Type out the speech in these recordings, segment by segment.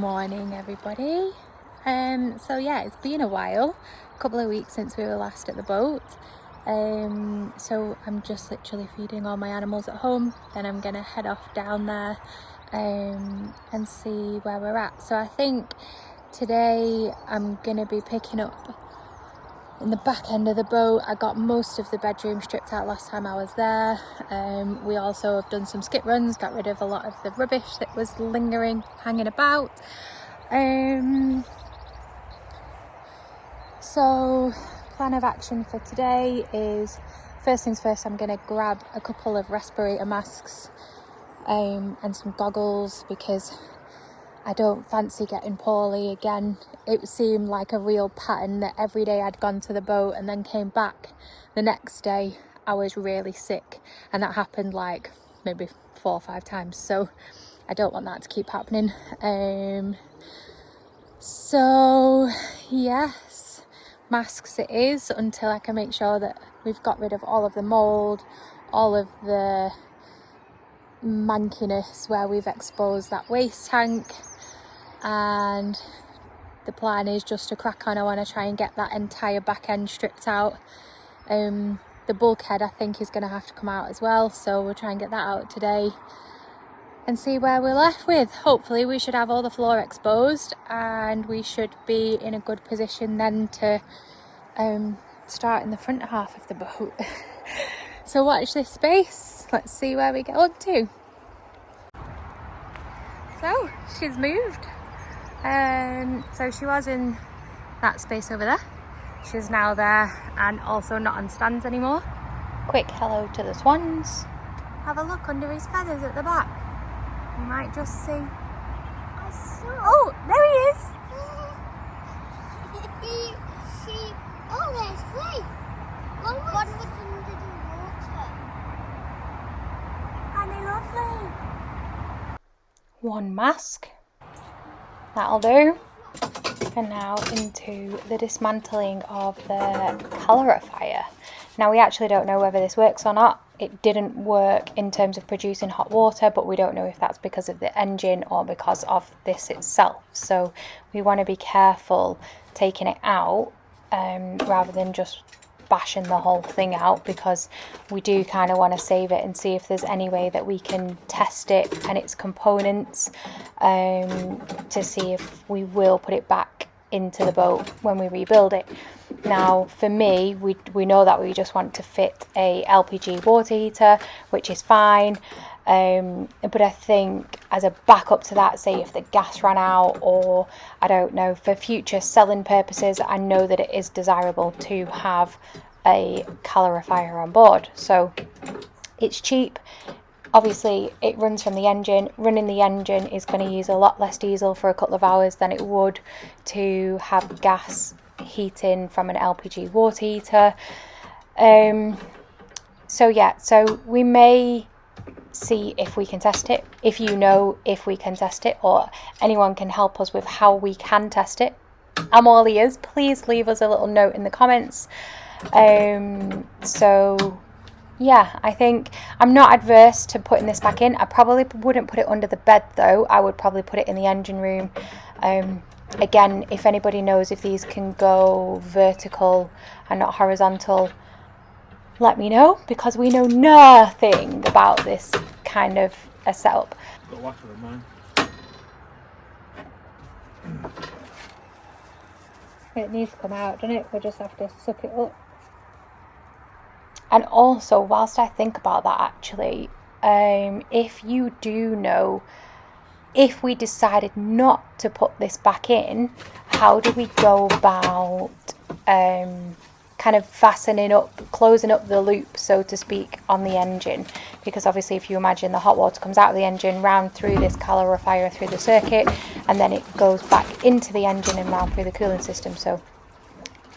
morning, everybody. So yeah, it's been a while, a couple of weeks since we were last at the boat. So I'm just literally feeding all my animals at home, then I'm gonna head off down there and see where we're at. So I think today I'm gonna be picking up in the back end of the boat. I got most of the bedroom stripped out last time I was there. We also have done some skip runs, got rid of a lot of the rubbish that was lingering, hanging about. So plan of action for today is, first things first, I'm going to grab a couple of respirator masks and some goggles, because I don't fancy getting poorly again. It seemed like a real pattern that every day I'd gone to the boat and then came back the next day I was really sick, and that happened like maybe 4 or 5 times, so I don't want that to keep happening. So yes, masks it is, until I can make sure that we've got rid of all of the mould, all of the mankiness where we've exposed that waste tank. And the plan is just to crack on. I want to try and get that entire back end stripped out. The bulkhead I think is going to have to come out as well, so we'll try and get that out today and see where we're left with. Hopefully we should have all the floor exposed and we should be in a good position then to start in the front half of the boat. So watch this space, let's see where we get up to. So she's moved. So she was in that space over there. She's now there and also not on stands anymore. Quick hello to the swans. Have a look under his feathers at the back. You might just see. Oh, there he is. Oh, there's 3. One was under the water. Aren't they lovely? One mask. That'll do. And now into the dismantling of the calorifier. Now we actually don't know whether this works or not. It didn't work in terms of producing hot water, but we don't know if that's because of the engine or because of this itself. So we want to be careful taking it out rather than just bashing the whole thing out, because we do kind of want to save it and see if there's any way that we can test it and its components to see if we will put it back into the boat when we rebuild it. Now for me, we know that we just want to fit a LPG water heater, which is fine, but I think as a backup to that, say if the gas ran out, or I don't know, for future selling purposes, I know that it is desirable to have a calorifier on board. So it's cheap, obviously it runs from the engine. Running the engine is going to use a lot less diesel for a couple of hours than it would to have gas heating from an LPG water heater. So yeah, so we may see if we can test it. If you know if we can test it, or anyone can help us with how we can test it, I'm all ears. Please leave us a little note in the comments. So yeah, I think I'm not adverse to putting this back in. I probably wouldn't put it under the bed though. I would probably put it in the engine room. Again, if anybody knows if these can go vertical and not horizontal, let me know, because we know nothing about this kind of a setup. Got water in mine. It needs to come out, doesn't it? We'll just have to suck it up. And also, whilst I think about that, actually, if you do know, if we decided not to put this back in, how do we go about kind of fastening up, closing up the loop, so to speak, on the engine? Because obviously if you imagine, the hot water comes out of the engine, round through this calorifier, through the circuit, and then it goes back into the engine and round through the cooling system. So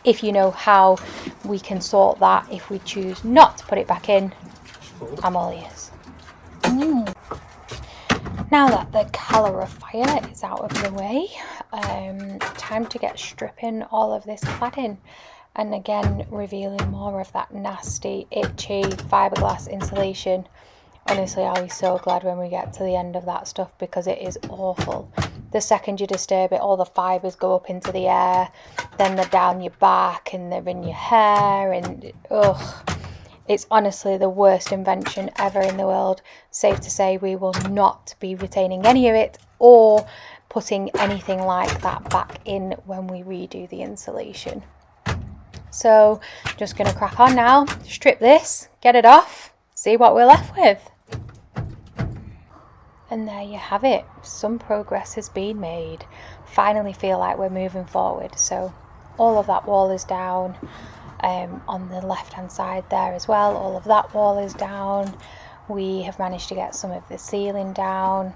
if you know how we can sort that, if we choose not to put it back in, I'm all ears. Now that the calorifier is out of the way, time to get stripping all of this cladding. And again, revealing more of that nasty, itchy fiberglass insulation Honestly, I'll be so glad when we get to the end of that stuff, because it is awful. The second you disturb it, all the fibres go up into the air, then they're down your back and they're in your hair, and ugh. It's honestly the worst invention ever in the world. Safe to say we will not be retaining any of it or putting anything like that back in when we redo the insulation. So just going to crack on now, strip this, get it off, see what we're left with. And there you have it. Some progress has been made. Finally feel like we're moving forward. So all of that wall is down. On the left hand side there as well, all of that wall is down. We have managed to get some of the ceiling down.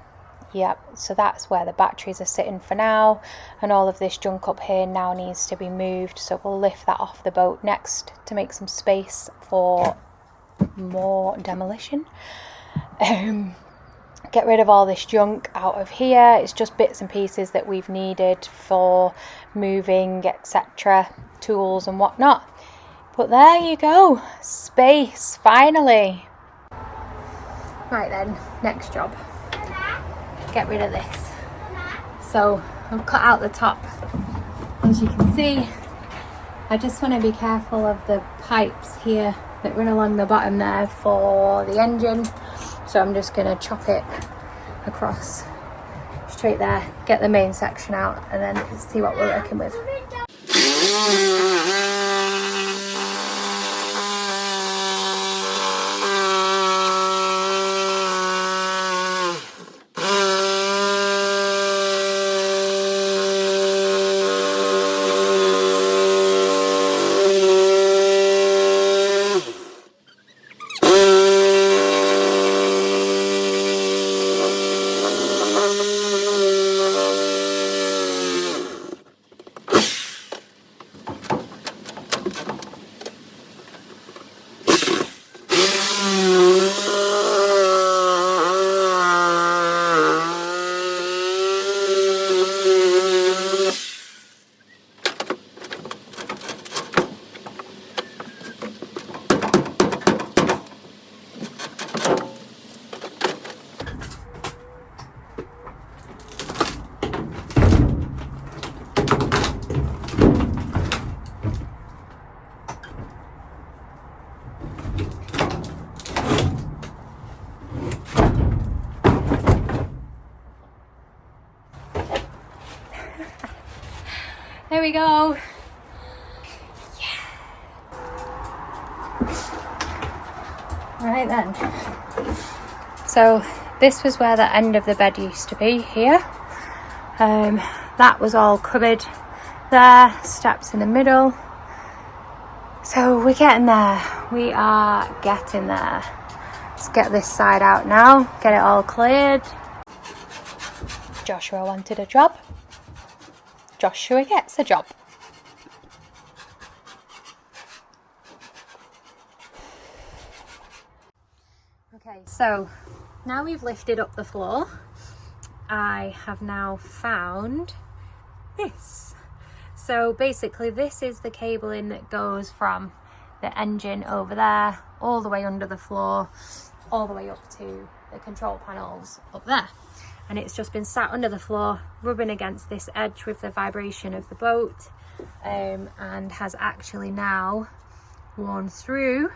Yep, so that's where the batteries are sitting for now, and all of this junk up here now needs to be moved, so we'll lift that off the boat next to make some space for more demolition. Get rid of all this junk out of here. It's just bits and pieces that we've needed for moving, etc., tools and whatnot. But there you go, space, finally. Right then, next job. Get rid of this. So I've cut out the top. As you can see, I just want to be careful of the pipes here that run along the bottom there for the engine. So I'm just going to chop it across straight there, get the main section out, and then see what we're working with. There we go. Yeah. Right then. So this was where the end of the bed used to be here. That was all cupboard there, steps in the middle. So we're getting there. We are getting there. Let's get this side out now, get it all cleared. Joshua wanted a job. Joshua gets a job. Okay, so now we've lifted up the floor, I have now found this. So basically this is the cabling that goes from the engine over there, all the way under the floor, all the way up to the control panels up there. And it's just been sat under the floor, rubbing against this edge with the vibration of the boat, and has actually now worn through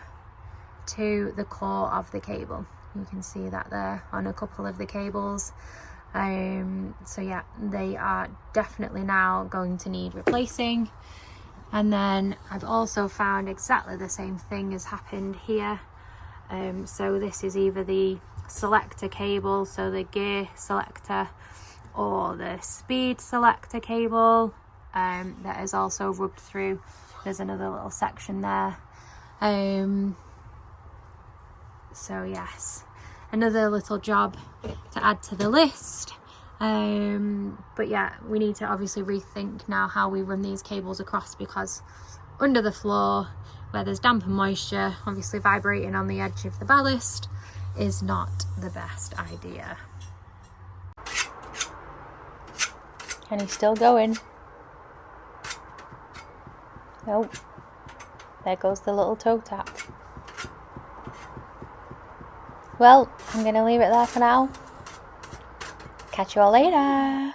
to the core of the cable. You can see that there on a couple of the cables. So yeah, they are definitely now going to need replacing. And then I've also found exactly the same thing has happened here. So this is either the selector cable, so the gear selector, or the speed selector cable, that is also rubbed through. There's another little section there. So yes, another little job to add to the list. But yeah, we need to obviously rethink now how we run these cables across, because under the floor where there's damp and moisture, obviously vibrating on the edge of the ballast is not the best idea. And he's still going. Oh, there goes the little toe tap. Well, I'm going to leave it there for now. Catch you all later.